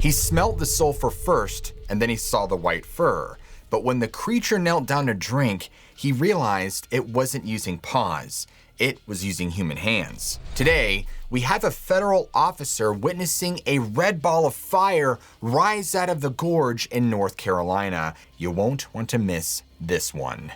He smelt the sulfur first, and then he saw the white fur. But when the creature knelt down to drink, he realized it wasn't using paws. It was using human hands. Today, we have a federal officer witnessing a red ball of fire rise out of the gorge in North Carolina. You won't want to miss this one.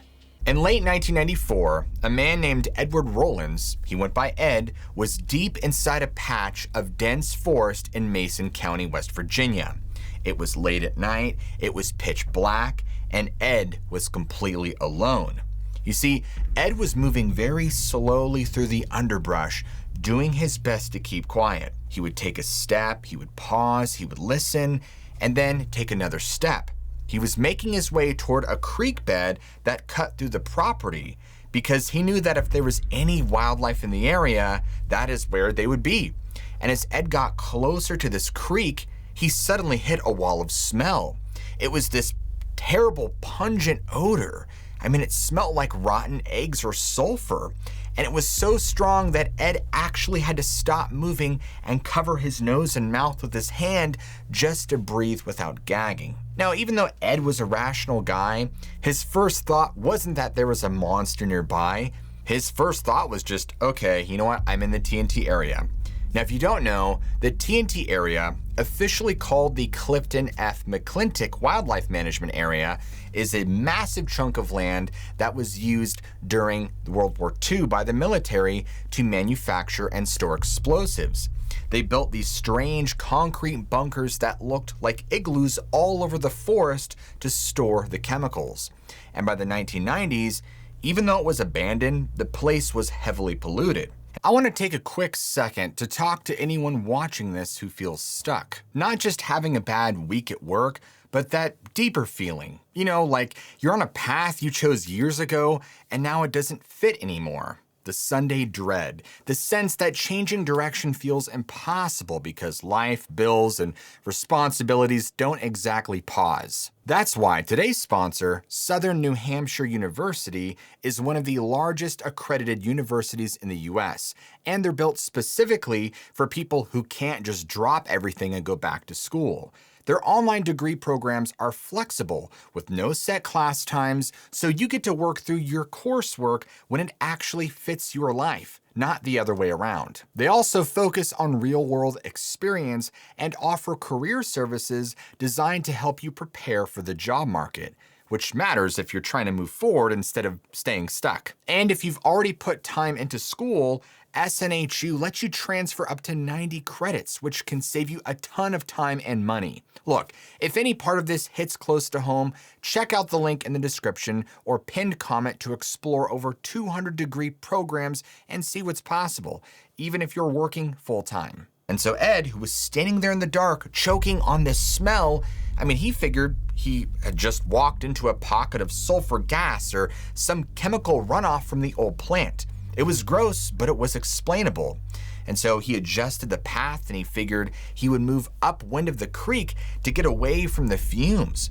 In late 1994, a man named Edward Rollins, he went by Ed, was deep inside a patch of dense forest in Mason County, West Virginia. It was late at night, it was pitch black, and Ed was completely alone. You see, Ed was moving very slowly through the underbrush, doing his best to keep quiet. He would take a step, he would pause, he would listen, and then take another step. He was making his way toward a creek bed that cut through the property because he knew that if there was any wildlife in the area, that is where they would be. And as Ed got closer to this creek, he suddenly hit a wall of smell. It was this terrible, pungent odor. I mean, it smelled like rotten eggs or sulfur. And it was so strong that Ed actually had to stop moving and cover his nose and mouth with his hand just to breathe without gagging. Now, even though Ed was a rational guy, his first thought wasn't that there was a monster nearby. His first thought was just, okay, you know what, I'm in the TNT area. Now, if you don't know, the TNT area, officially called the Clifton F. McClintock Wildlife Management Area, is a massive chunk of land that was used during World War II by the military to manufacture and store explosives. They built these strange concrete bunkers that looked like igloos all over the forest to store the chemicals. And by the 1990s, even though it was abandoned, the place was heavily polluted. I want to take a quick second to talk to anyone watching this who feels stuck. Not just having a bad week at work, but that deeper feeling. You know, like you're on a path you chose years ago and now it doesn't fit anymore. The Sunday dread, the sense that changing direction feels impossible because life, bills, and responsibilities don't exactly pause. That's why today's sponsor, Southern New Hampshire University, is one of the largest accredited universities in the US, and they're built specifically for people who can't just drop everything and go back to school. Their online degree programs are flexible with no set class times, so you get to work through your coursework when it actually fits your life, not the other way around. They also focus on real-world experience and offer career services designed to help you prepare for the job market, which matters if you're trying to move forward instead of staying stuck. And if you've already put time into school, SNHU lets you transfer up to 90 credits, which can save you a ton of time and money. Look, if any part of this hits close to home, check out the link in the description or pinned comment to explore over 200 degree programs and see what's possible, even if you're working full-time. And so Ed, who was standing there in the dark, choking on this smell, he figured he had just walked into a pocket of sulfur gas or some chemical runoff from the old plant. It was gross, but it was explainable. And so he adjusted the path and he figured he would move upwind of the creek to get away from the fumes.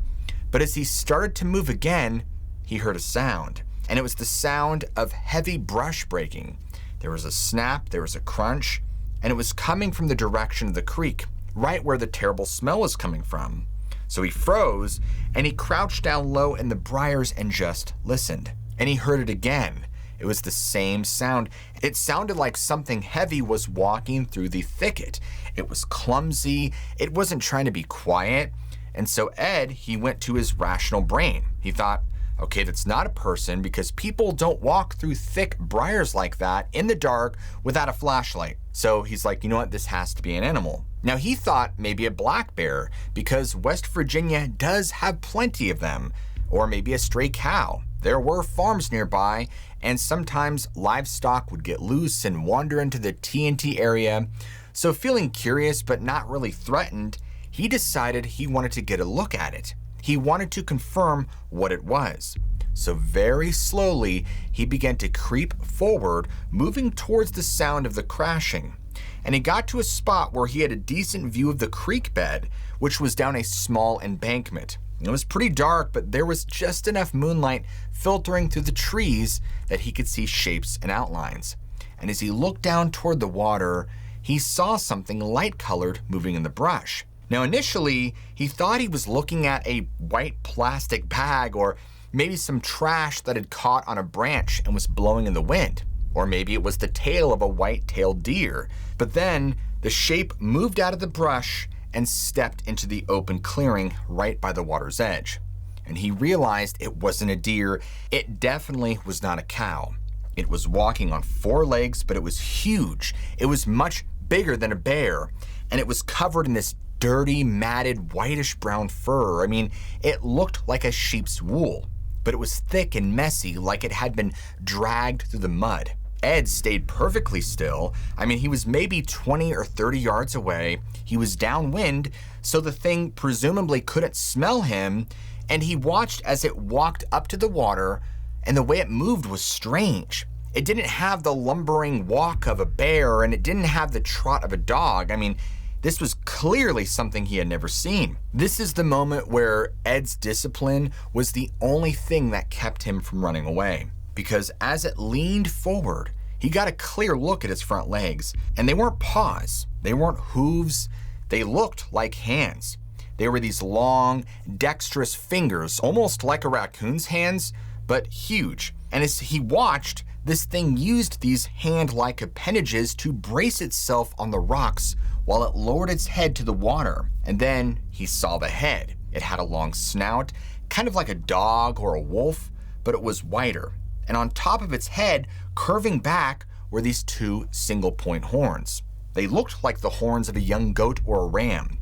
But as he started to move again, he heard a sound. And it was the sound of heavy brush breaking. There was a snap, there was a crunch, and it was coming from the direction of the creek, right where the terrible smell was coming from. So he froze and he crouched down low in the briars and just listened. And he heard it again. It was the same sound. It sounded like something heavy was walking through the thicket. It was clumsy. It wasn't trying to be quiet. And so Ed, he went to his rational brain. He thought, okay, that's not a person because people don't walk through thick briars like that in the dark without a flashlight. So he's like, you know what, this has to be an animal. Now he thought maybe a black bear because West Virginia does have plenty of them, or maybe a stray cow. There were farms nearby, and sometimes livestock would get loose and wander into the TNT area. So feeling curious but not really threatened, he decided he wanted to get a look at it. He wanted to confirm what it was. So very slowly, he began to creep forward, moving towards the sound of the crashing. And he got to a spot where he had a decent view of the creek bed, which was down a small embankment. It was pretty dark, but there was just enough moonlight filtering through the trees that he could see shapes and outlines. And as he looked down toward the water, he saw something light-colored moving in the brush. Now, initially, he thought he was looking at a white plastic bag or maybe some trash that had caught on a branch and was blowing in the wind. Or maybe it was the tail of a white-tailed deer. But then the shape moved out of the brush and stepped into the open clearing right by the water's edge. And he realized it wasn't a deer. It definitely was not a cow. It was walking on 4 legs, but it was huge. It was much bigger than a bear, and it was covered in this dirty, matted, whitish-brown fur. I mean, it looked like a sheep's wool, but it was thick and messy, like it had been dragged through the mud. Ed stayed perfectly still. I mean, he was maybe 20 or 30 yards away. He was downwind, so the thing presumably couldn't smell him, and he watched as it walked up to the water, and the way it moved was strange. It didn't have the lumbering walk of a bear, and it didn't have the trot of a dog. I mean, this was clearly something he had never seen. This is the moment where Ed's discipline was the only thing that kept him from running away. Because as it leaned forward, he got a clear look at its front legs, and they weren't paws, they weren't hooves, they looked like hands. They were these long, dexterous fingers, almost like a raccoon's hands, but huge. And as he watched, this thing used these hand-like appendages to brace itself on the rocks while it lowered its head to the water. And then he saw the head. It had a long snout, kind of like a dog or a wolf, but it was wider. And on top of its head, curving back, were these 2 single-point horns. They looked like the horns of a young goat or a ram.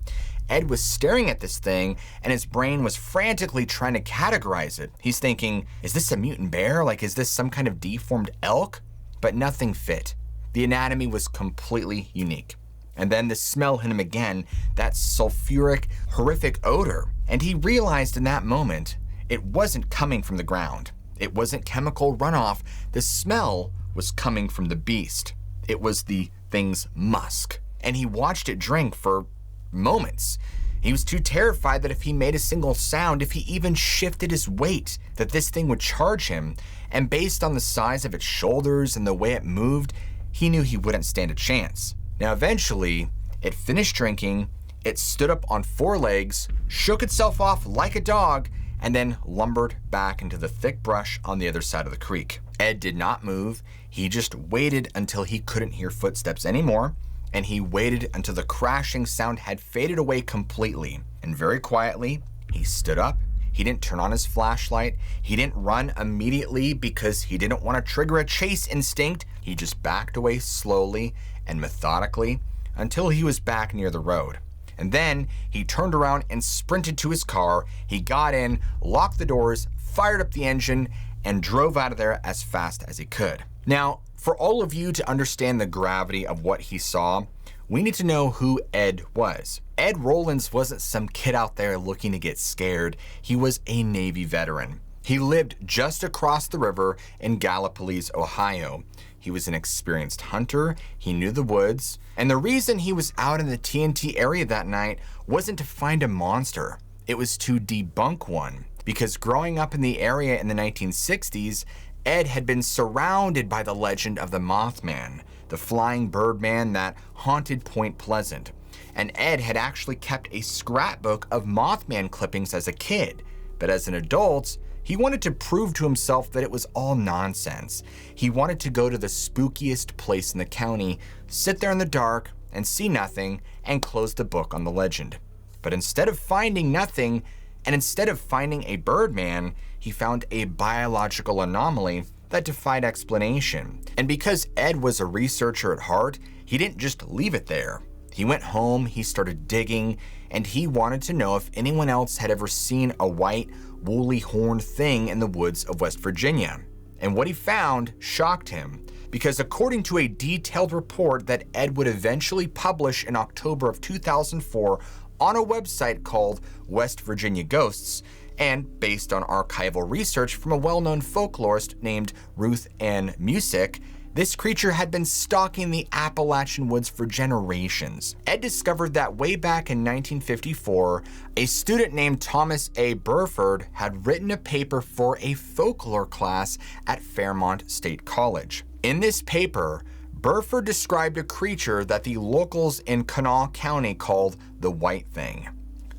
Ed was staring at this thing, and his brain was frantically trying to categorize it. He's thinking, is this a mutant bear? Like, is this some kind of deformed elk? But nothing fit. The anatomy was completely unique. And then the smell hit him again, that sulfuric, horrific odor. And he realized in that moment, it wasn't coming from the ground. It wasn't chemical runoff. The smell was coming from the beast. It was the thing's musk. And he watched it drink for moments. He was too terrified that if he made a single sound, if he even shifted his weight, that this thing would charge him. And based on the size of its shoulders and the way it moved, he knew he wouldn't stand a chance. Now eventually, it finished drinking, it stood up on 4 legs, shook itself off like a dog, and then lumbered back into the thick brush on the other side of the creek. Ed did not move. He just waited until he couldn't hear footsteps anymore, and he waited until the crashing sound had faded away completely. And very quietly, he stood up. He didn't turn on his flashlight. He didn't run immediately because he didn't want to trigger a chase instinct. He just backed away slowly and methodically until he was back near the road. And then he turned around and sprinted to his car. He got in, locked the doors, fired up the engine, and drove out of there as fast as he could. Now, for all of you to understand the gravity of what he saw, we need to know who Ed was. Ed Rollins wasn't some kid out there looking to get scared. He was a Navy veteran. He lived just across the river in Gallipolis, Ohio. He was an experienced hunter, he knew the woods, and the reason he was out in the TNT area that night wasn't to find a monster. It was to debunk one, because growing up in the area in the 1960s, Ed had been surrounded by the legend of the Mothman, the flying bird man that haunted Point Pleasant. And Ed had actually kept a scrapbook of Mothman clippings as a kid, but as an adult, he wanted to prove to himself that it was all nonsense. He wanted to go to the spookiest place in the county, sit there in the dark and see nothing, and close the book on the legend. But instead of finding nothing, and instead of finding a birdman, he found a biological anomaly that defied explanation. And because Ed was a researcher at heart, he didn't just leave it there. He went home, he started digging, and he wanted to know if anyone else had ever seen a white, woolly horned thing in the woods of West Virginia. And what he found shocked him, because according to a detailed report that Ed would eventually publish in October of 2004 on a website called West Virginia Ghosts, and based on archival research from a well-known folklorist named Ruth Ann Musick, this creature had been stalking the Appalachian woods for generations. Ed discovered that way back in 1954, a student named Thomas A. Burford had written a paper for a folklore class at Fairmont State College. In this paper, Burford described a creature that the locals in Kanawha County called the White Thing.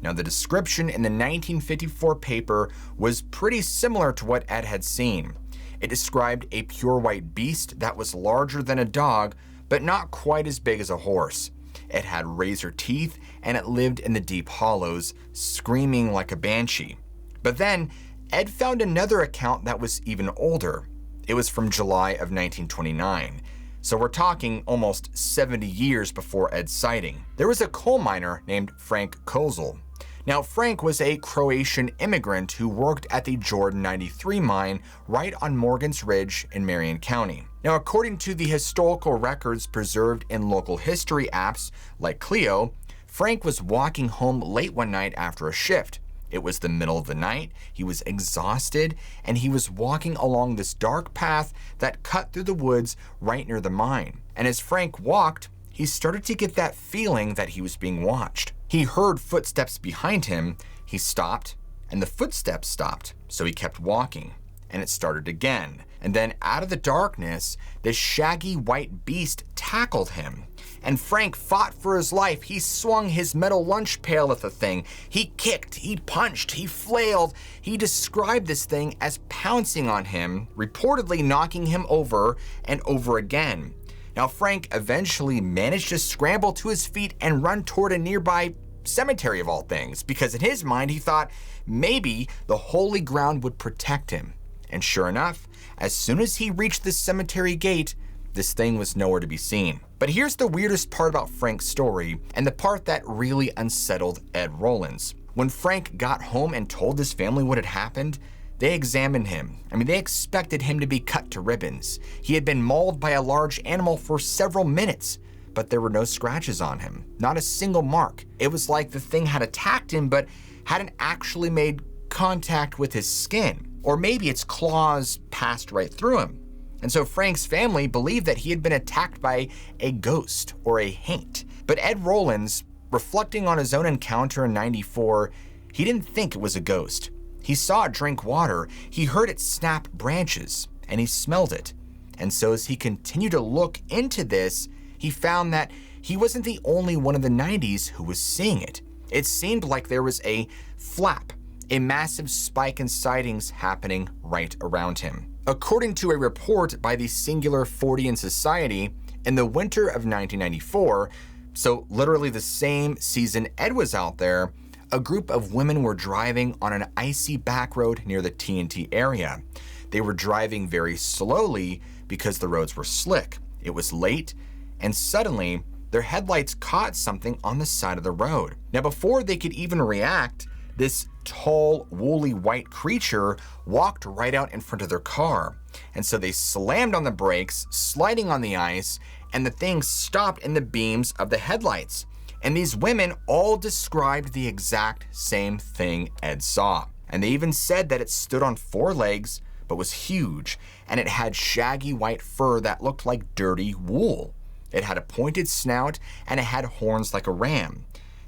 Now, the description in the 1954 paper was pretty similar to what Ed had seen. It described a pure white beast that was larger than a dog, but not quite as big as a horse. It had razor teeth, and it lived in the deep hollows, screaming like a banshee. But then, Ed found another account that was even older. It was from July of 1929. So we're talking almost 70 years before Ed's sighting. There was a coal miner named Frank Kozel. Now, Frank was a Croatian immigrant who worked at the Jordan 93 mine right on Morgan's Ridge in Marion County. Now, according to the historical records preserved in local history apps like Clio, Frank was walking home late one night after a shift. It was the middle of the night, he was exhausted, and he was walking along this dark path that cut through the woods right near the mine. And as Frank walked, he started to get that feeling that he was being watched. He heard footsteps behind him, he stopped, and the footsteps stopped. So he kept walking, and it started again. And then out of the darkness, this shaggy white beast tackled him. And Frank fought for his life. He swung his metal lunch pail at the thing. He kicked, he punched, he flailed. He described this thing as pouncing on him, reportedly knocking him over and over again. Now, Frank eventually managed to scramble to his feet and run toward a nearby cemetery of all things, because in his mind he thought maybe the holy ground would protect him. And sure enough, as soon as he reached the cemetery gate, this thing was nowhere to be seen. But here's the weirdest part about Frank's story, and the part that really unsettled Ed Rollins. When Frank got home and told his family what had happened, they examined him. They expected him to be cut to ribbons. He had been mauled by a large animal for several minutes, but there were no scratches on him, not a single mark. It was like the thing had attacked him, but hadn't actually made contact with his skin. Or maybe its claws passed right through him. And so Frank's family believed that he had been attacked by a ghost or a haint. But Ed Rollins, reflecting on his own encounter in '94, he didn't think it was a ghost. He saw it drink water, he heard it snap branches, and he smelled it. And so as he continued to look into this, he found that he wasn't the only one in the 90s who was seeing it. It seemed like there was a flap, a massive spike in sightings happening right around him. According to a report by the Singular Fortean Society, in the winter of 1994, so literally the same season Ed was out there, a group of women were driving on an icy back road near the TNT area. They were driving very slowly because the roads were slick. It was late, and suddenly their headlights caught something on the side of the road. Now, before they could even react, this tall, woolly white creature walked right out in front of their car. And so they slammed on the brakes, sliding on the ice, and the thing stopped in the beams of the headlights. And these women all described the exact same thing Ed saw. And they even said that it stood on 4 legs, but was huge, and it had shaggy white fur that looked like dirty wool. It had a pointed snout, and it had horns like a ram.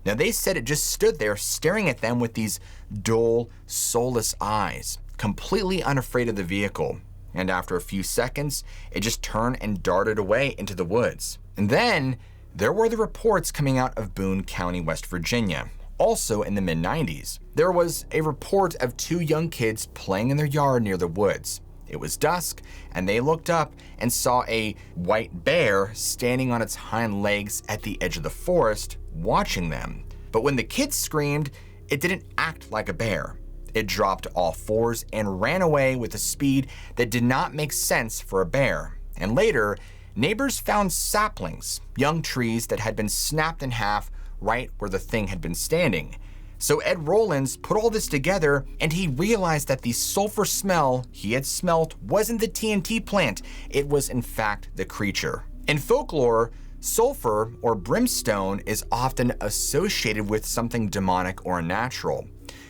Now, they said it just stood there staring at them with these dull, soulless eyes, completely unafraid of the vehicle. And after a few seconds, it just turned and darted away into the woods. And then there were the reports coming out of Boone County, West Virginia, also in the mid-90s. There was a report of 2 young kids playing in their yard near the woods. It was dusk, and they looked up and saw a white bear standing on its hind legs at the edge of the forest, watching them. But when the kids screamed, it didn't act like a bear. It dropped to all 4s and ran away with a speed that did not make sense for a bear. And later, neighbors found saplings, young trees that had been snapped in half right where the thing had been standing. So Ed Rollins put all this together, and he realized that the sulfur smell he had smelt wasn't the TNT plant, it was in fact the creature. In folklore, sulfur or brimstone is often associated with something demonic or unnatural.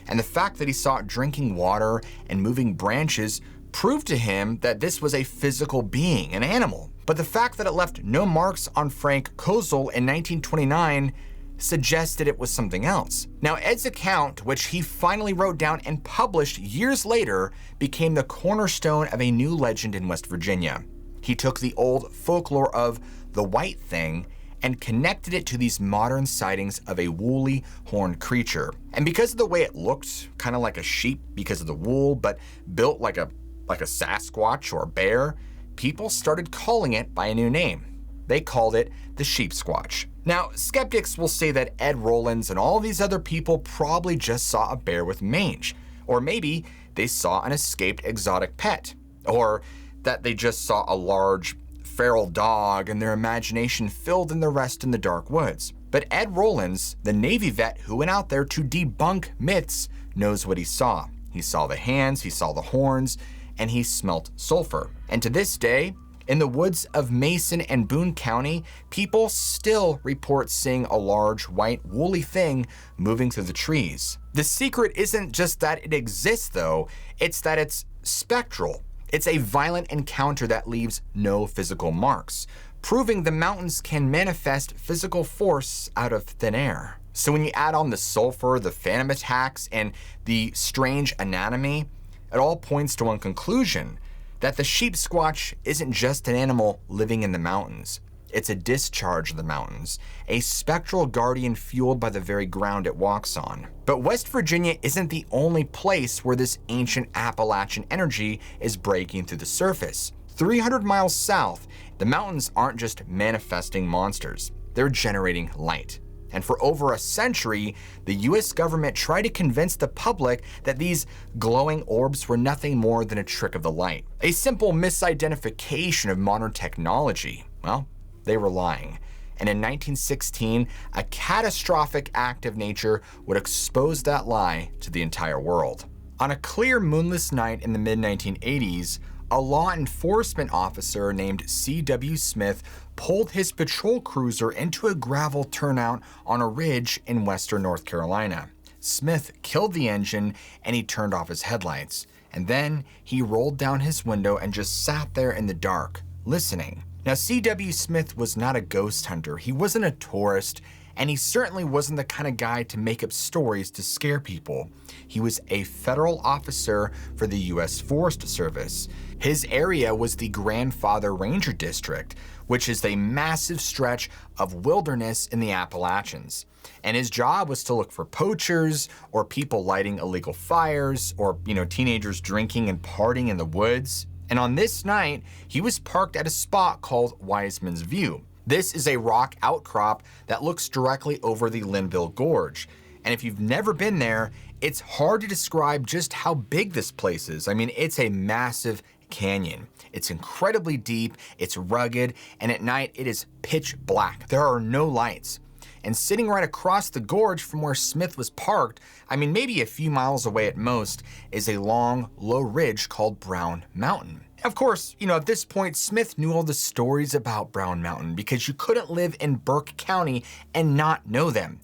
And the fact that he saw it drinking water and moving branches proved to him that this was a physical being, an animal. But the fact that it left no marks on Frank Kozel in 1929 suggested it was something else. Now, Ed's account, which he finally wrote down and published years later, became the cornerstone of a new legend in West Virginia. He took the old folklore of the white thing and connected it to these modern sightings of a woolly, horned creature. And because of the way it looked, kind of like a sheep because of the wool, but built like a Sasquatch or a bear, people started calling it by a new name. They called it the sheep squatch. Now, skeptics will say that Ed Rollins and all these other people probably just saw a bear with mange, or maybe they saw an escaped exotic pet, or that they just saw a large feral dog and their imagination filled in the rest in the dark woods. But Ed Rollins, the Navy vet who went out there to debunk myths, knows what he saw. He saw the hands, he saw the horns, and he smelt sulfur. And to this day, in the woods of Mason and Boone County, people still report seeing a large white woolly thing moving through the trees. The secret isn't just that it exists though, it's that it's spectral. It's a violent encounter that leaves no physical marks, proving the mountains can manifest physical force out of thin air. So when you add on the sulfur, the phantom attacks, and the strange anatomy, it all points to one conclusion, that the sheep squatch isn't just an animal living in the mountains. It's a discharge of the mountains, a spectral guardian fueled by the very ground it walks on. But West Virginia isn't the only place where this ancient Appalachian energy is breaking through the surface. 300 miles south, the mountains aren't just manifesting monsters, they're generating light. And for over a century, the US government tried to convince the public that these glowing orbs were nothing more than a trick of the light, a simple misidentification of modern technology. Well, they were lying. And in 1916, a catastrophic act of nature would expose that lie to the entire world. On a clear moonless night in the mid-1980s, a law enforcement officer named C.W. Smith pulled his patrol cruiser into a gravel turnout on a ridge in western North Carolina. Smith killed the engine and he turned off his headlights. And then he rolled down his window and just sat there in the dark, listening. Now, C.W. Smith was not a ghost hunter, he wasn't a tourist, and he certainly wasn't the kind of guy to make up stories to scare people. He was a federal officer for the US Forest Service. His area was the Grandfather Ranger District, which is a massive stretch of wilderness in the Appalachians. And his job was to look for poachers or people lighting illegal fires or, teenagers drinking and partying in the woods. And on this night, he was parked at a spot called Wiseman's View. This is a rock outcrop that looks directly over the Linville Gorge. And if you've never been there, it's hard to describe just how big this place is. I mean, it's a massive canyon. It's incredibly deep, it's rugged, and at night it is pitch black. There are no lights. And sitting right across the gorge from where Smith was parked, maybe a few miles away at most, is a long, low ridge called Brown Mountain. Of course, at this point, Smith knew all the stories about Brown Mountain because you couldn't live in Burke County and not know them.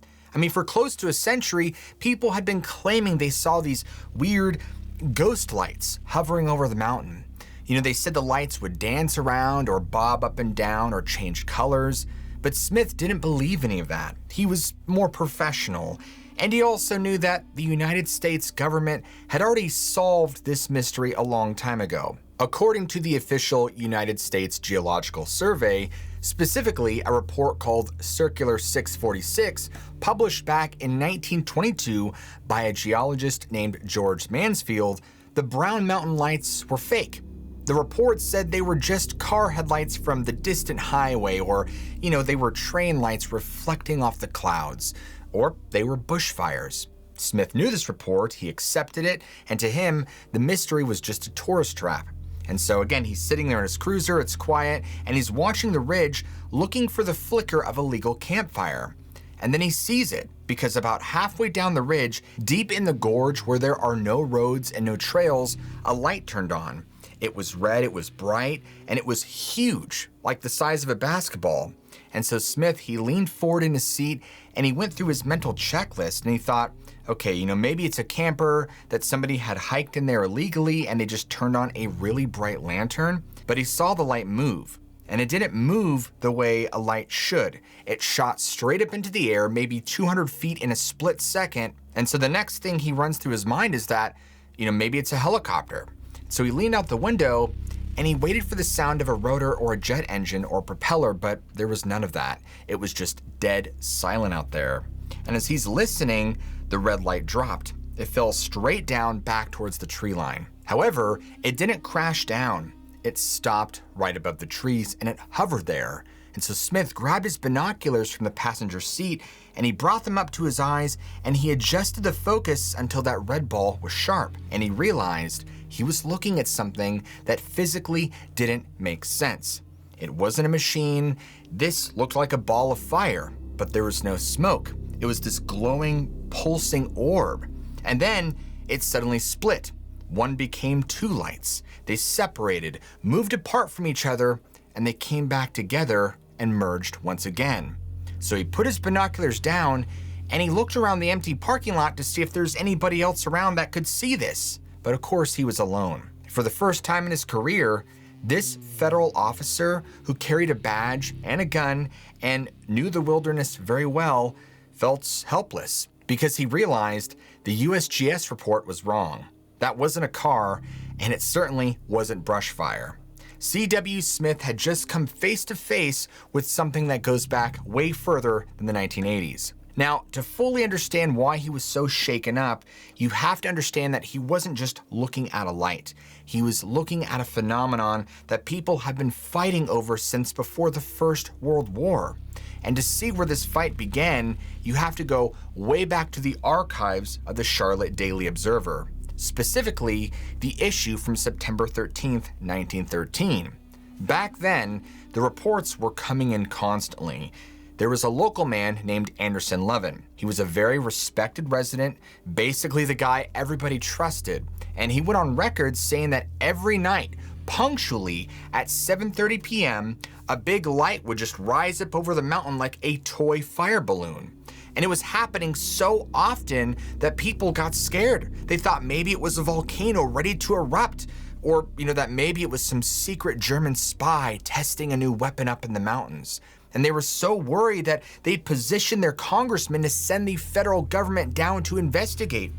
For close to a century, people had been claiming they saw these weird ghost lights hovering over the mountain. They said the lights would dance around or bob up and down or change colors, but Smith didn't believe any of that. He was more professional, and he also knew that the United States government had already solved this mystery a long time ago. According to the official United States Geological Survey, specifically a report called Circular 646, published back in 1922 by a geologist named George Mansfield, the Brown Mountain lights were fake. The report said they were just car headlights from the distant highway, or, they were train lights reflecting off the clouds, or they were bushfires. Smith knew this report, he accepted it, and to him, the mystery was just a tourist trap. And so again, he's sitting there in his cruiser, it's quiet, and he's watching the ridge, looking for the flicker of a legal campfire. And then he sees it, because about halfway down the ridge, deep in the gorge where there are no roads and no trails, a light turned on. It was red, it was bright, and it was huge, like the size of a basketball. And so Smith, he leaned forward in his seat and he went through his mental checklist and he thought, okay, maybe it's a camper that somebody had hiked in there illegally and they just turned on a really bright lantern. But he saw the light move, and it didn't move the way a light should. It shot straight up into the air, maybe 200 feet in a split second. And so the next thing he runs through his mind is that, maybe it's a helicopter. So he leaned out the window and he waited for the sound of a rotor or a jet engine or propeller, but there was none of that. It was just dead silent out there. And as he's listening, the red light dropped. It fell straight down back towards the tree line. However, it didn't crash down. It stopped right above the trees and it hovered there. And so Smith grabbed his binoculars from the passenger seat and he brought them up to his eyes and he adjusted the focus until that red ball was sharp. And he realized he was looking at something that physically didn't make sense. It wasn't a machine. This looked like a ball of fire, but there was no smoke. It was this glowing, pulsing orb. And then it suddenly split. One became two lights. They separated, moved apart from each other, and they came back together and merged once again. So he put his binoculars down and he looked around the empty parking lot to see if there's anybody else around that could see this. But of course he was alone. For the first time in his career, this federal officer who carried a badge and a gun and knew the wilderness very well felt helpless because he realized the USGS report was wrong. That wasn't a car, and it certainly wasn't brush fire. C.W. Smith had just come face to face with something that goes back way further than the 1980s. Now, to fully understand why he was so shaken up, you have to understand that he wasn't just looking at a light. He was looking at a phenomenon that people have been fighting over since before the First World War. And to see where this fight began, you have to go way back to the archives of the Charlotte Daily Observer, specifically the issue from September 13th, 1913. Back then, the reports were coming in constantly. There was a local man named Anderson Levin. He was a very respected resident, basically the guy everybody trusted. And he went on record saying that every night, punctually at 7:30 p.m., a big light would just rise up over the mountain like a toy fire balloon. And it was happening so often that people got scared. They thought maybe it was a volcano ready to erupt, or that maybe it was some secret German spy testing a new weapon up in the mountains. And they were so worried that they'd positioned their congressman to send the federal government down to investigate.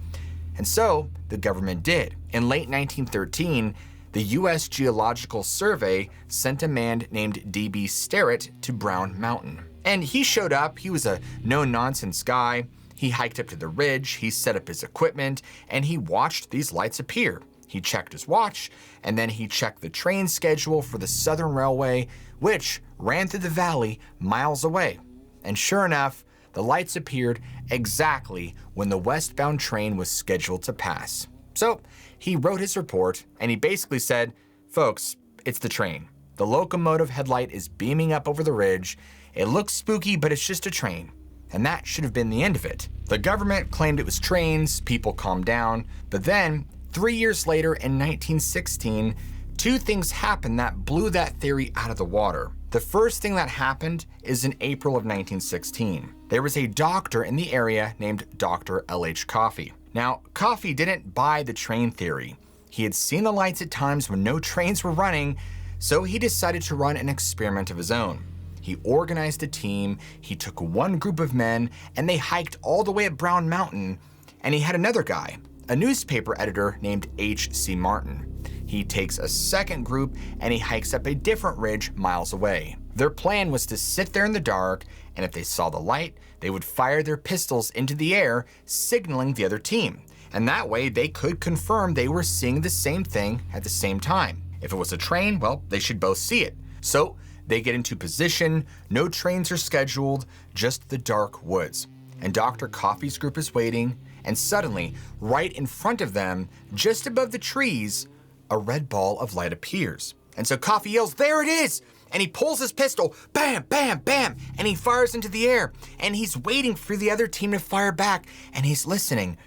And so the government did. In late 1913, the U.S. Geological Survey sent a man named D.B. Sterrett to Brown Mountain. And he showed up. He was a no-nonsense guy. He hiked up to the ridge, he set up his equipment, and he watched these lights appear. He checked his watch, and then he checked the train schedule for the Southern Railway, which ran through the valley miles away. And sure enough, the lights appeared exactly when the westbound train was scheduled to pass. So he wrote his report, and he basically said, folks, it's the train. The locomotive headlight is beaming up over the ridge. It looks spooky, but it's just a train. And that should have been the end of it. The government claimed it was trains, people calmed down, but then 3 years later in 1916, two things happened that blew that theory out of the water. The first thing that happened is in April of 1916. There was a doctor in the area named Dr. L.H. Coffey. Now, Coffey didn't buy the train theory. He had seen the lights at times when no trains were running, so he decided to run an experiment of his own. He organized a team, he took one group of men, and they hiked all the way up Brown Mountain, and he had another guy, a newspaper editor named H.C. Martin. He takes a second group and he hikes up a different ridge miles away. Their plan was to sit there in the dark, and if they saw the light, they would fire their pistols into the air, signaling the other team. And that way they could confirm they were seeing the same thing at the same time. If it was a train, well, they should both see it. So they get into position, no trains are scheduled, just the dark woods. And Dr. Coffey's group is waiting, and suddenly, right in front of them, just above the trees, a red ball of light appears. And so Coffey yells, "There it is!" And he pulls his pistol, bam, bam, bam, and he fires into the air. And he's waiting for the other team to fire back, and he's listening,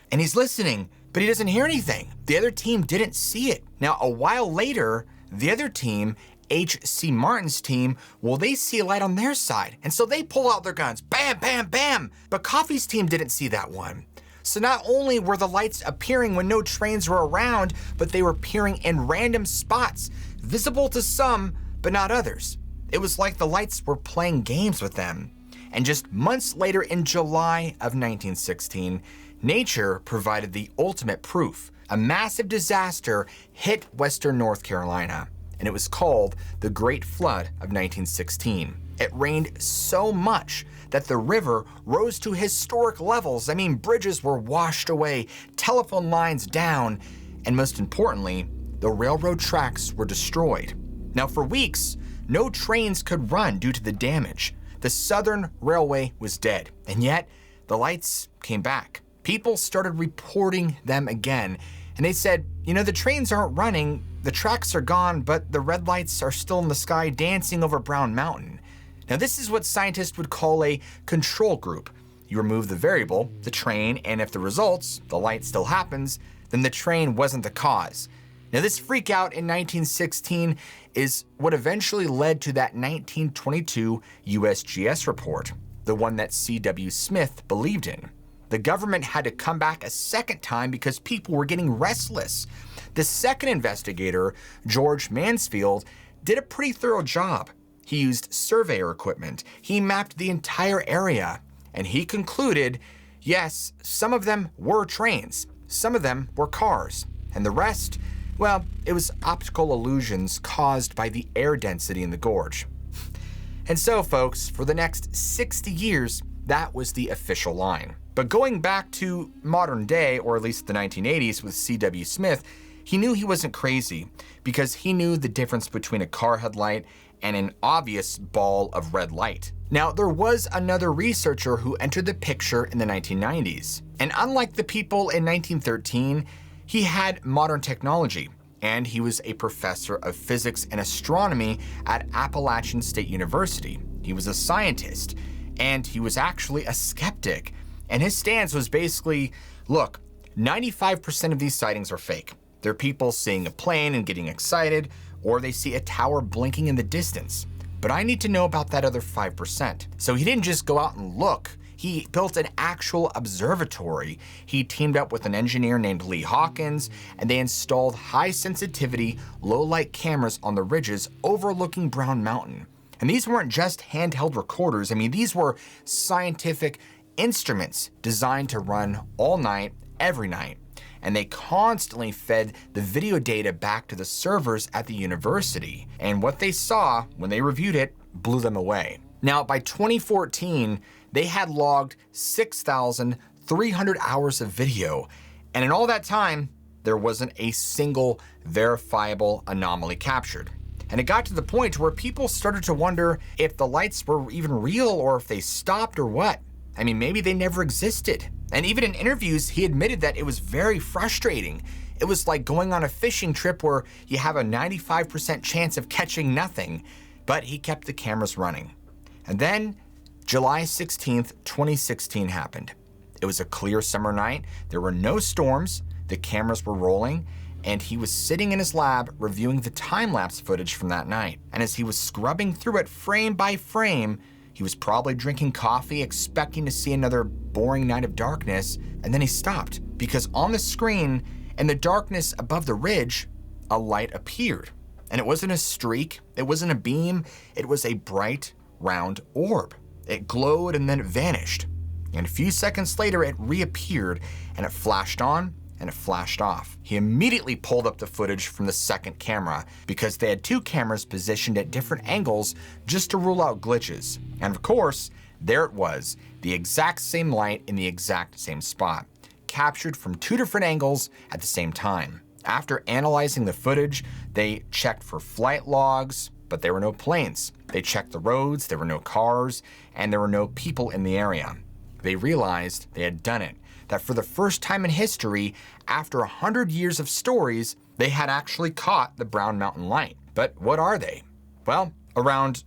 but he doesn't hear anything. The other team didn't see it. Now, a while later, the other team, H.C. Martin's team, well, they see a light on their side, and so they pull out their guns, bam, bam, bam. But Coffey's team didn't see that one. So not only were the lights appearing when no trains were around, but they were appearing in random spots, visible to some, but not others. It was like the lights were playing games with them. And just months later, in July of 1916, nature provided the ultimate proof. A massive disaster hit Western North Carolina. and it was called the Great Flood of 1916. It rained so much that the river rose to historic levels. I mean, bridges were washed away, telephone lines down, and most importantly, the railroad tracks were destroyed. Now, for weeks, no trains could run due to the damage. The Southern Railway was dead, and yet the lights came back. People started reporting them again, and they said, the trains aren't running, the tracks are gone, but the red lights are still in the sky dancing over Brown Mountain. Now, this is what scientists would call a control group. You remove the variable, the train, and if the results, the light still happens, then the train wasn't the cause. Now, this freak out in 1916 is what eventually led to that 1922 USGS report, the one that C.W. Smith believed in. The government had to come back a second time because people were getting restless. The second investigator, George Mansfield, did a pretty thorough job. He used surveyor equipment. He mapped the entire area, and he concluded, yes, some of them were trains, some of them were cars, and the rest, well, it was optical illusions caused by the air density in the gorge. And so, folks, for the next 60 years, that was the official line. But going back to modern day, or at least the 1980s with C.W. Smith, he knew he wasn't crazy because he knew the difference between a car headlight and an obvious ball of red light. Now, there was another researcher who entered the picture in the 1990s. And unlike the people in 1913, he had modern technology, and he was a professor of physics and astronomy at Appalachian State University. He was a scientist, and he was actually a skeptic. And his stance was basically, look, 95% of these sightings are fake. They're people seeing a plane and getting excited, or they see a tower blinking in the distance. But I need to know about that other 5%. So he didn't just go out and look. He built an actual observatory. He teamed up with an engineer named Lee Hawkins, and they installed high sensitivity, low light cameras on the ridges overlooking Brown Mountain. And these weren't just handheld recorders. I mean, these were scientific instruments designed to run all night, every night. And they constantly fed the video data back to the servers at the university. And what they saw when they reviewed it blew them away. Now, by 2014, they had logged 6,300 hours of video. And in all that time, there wasn't a single verifiable anomaly captured. And it got to the point where people started to wonder if the lights were even real or if they stopped or what. I mean, maybe they never existed. And even in interviews, he admitted that it was very frustrating. It was like going on a fishing trip where you have a 95% chance of catching nothing, but he kept the cameras running. And then July 16th, 2016 happened. It was a clear summer night. There were no storms. The cameras were rolling, and he was sitting in his lab reviewing the time-lapse footage from that night. And as he was scrubbing through it frame by frame, he was probably drinking coffee, expecting to see another boring night of darkness, and then he stopped because on the screen, in the darkness above the ridge, a light appeared. And it wasn't a streak, it wasn't a beam, it was a bright, round orb. It glowed and then it vanished. And a few seconds later, it reappeared and it flashed on and it flashed off. He immediately pulled up the footage from the second camera because they had two cameras positioned at different angles just to rule out glitches. And of course, there it was, the exact same light in the exact same spot, captured from two different angles at the same time. After analyzing the footage, they checked for flight logs, but there were no planes. They checked the roads, there were no cars, and there were no people in the area. They realized they had done it, that for the first time in history, after 100 years of stories, they had actually caught the Brown Mountain Light. But what are they? Well, around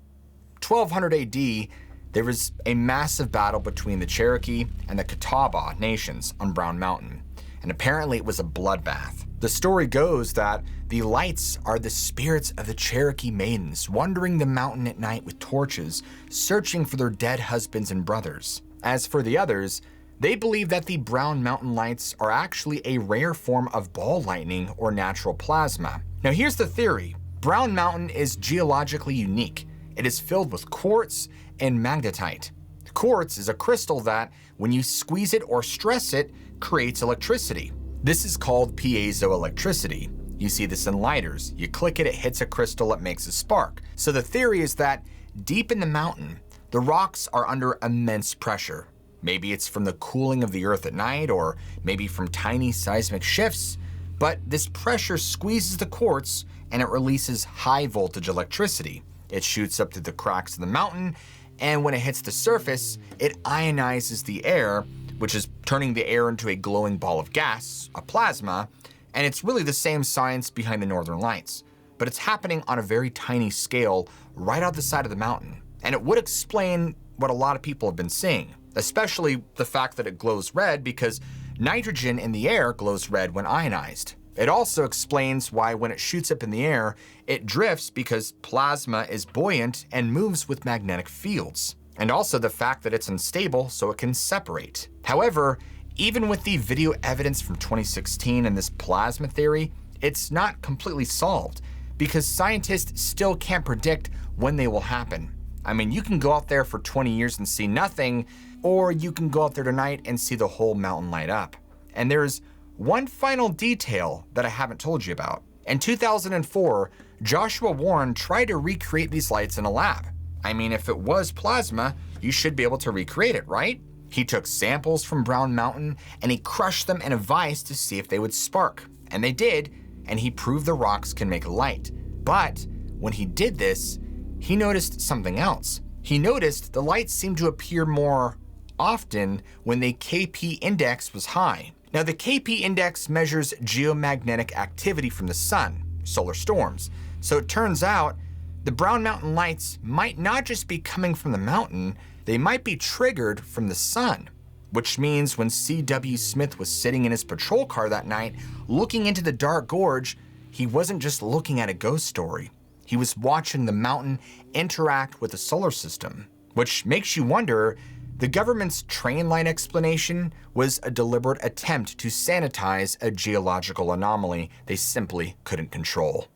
1200 AD, there was a massive battle between the Cherokee and the Catawba nations on Brown Mountain, and apparently it was a bloodbath. The story goes that the lights are the spirits of the Cherokee maidens wandering the mountain at night with torches, searching for their dead husbands and brothers. As for the others, they believe that the Brown Mountain Lights are actually a rare form of ball lightning or natural plasma. Now here's the theory. Brown Mountain is geologically unique. It is filled with quartz and magnetite. Quartz is a crystal that, when you squeeze it or stress it, creates electricity. This is called piezoelectricity. You see this in lighters. You click it, it hits a crystal, it makes a spark. So the theory is that deep in the mountain, the rocks are under immense pressure. Maybe it's from the cooling of the earth at night, or maybe from tiny seismic shifts, but this pressure squeezes the quartz and it releases high voltage electricity. It shoots up through the cracks of the mountain, and when it hits the surface, it ionizes the air, which is turning the air into a glowing ball of gas, a plasma, and it's really the same science behind the Northern Lights, but it's happening on a very tiny scale right out the side of the mountain. And it would explain what a lot of people have been seeing, especially the fact that it glows red because nitrogen in the air glows red when ionized. It also explains why when it shoots up in the air, it drifts because plasma is buoyant and moves with magnetic fields. And also the fact that it's unstable so it can separate. However, even with the video evidence from 2016 and this plasma theory, it's not completely solved because scientists still can't predict when they will happen. I mean, you can go out there for 20 years and see nothing, or you can go out there tonight and see the whole mountain light up. And there's one final detail that I haven't told you about. In 2004, Joshua Warren tried to recreate these lights in a lab. I mean, if it was plasma, you should be able to recreate it, right? He took samples from Brown Mountain and he crushed them in a vise to see if they would spark. And they did, and he proved the rocks can make light. But when he did this, he noticed something else. He noticed the lights seemed to appear more often when the KP index was high. Now, the KP index measures geomagnetic activity from the sun, solar storms. So it turns out the Brown Mountain lights might not just be coming from the mountain, they might be triggered from the sun. Which means when C.W. Smith was sitting in his patrol car that night, looking into the dark gorge, he wasn't just looking at a ghost story. He was watching the mountain interact with the solar system. Which makes you wonder, the government's train light explanation was a deliberate attempt to sanitize a geological anomaly they simply couldn't control.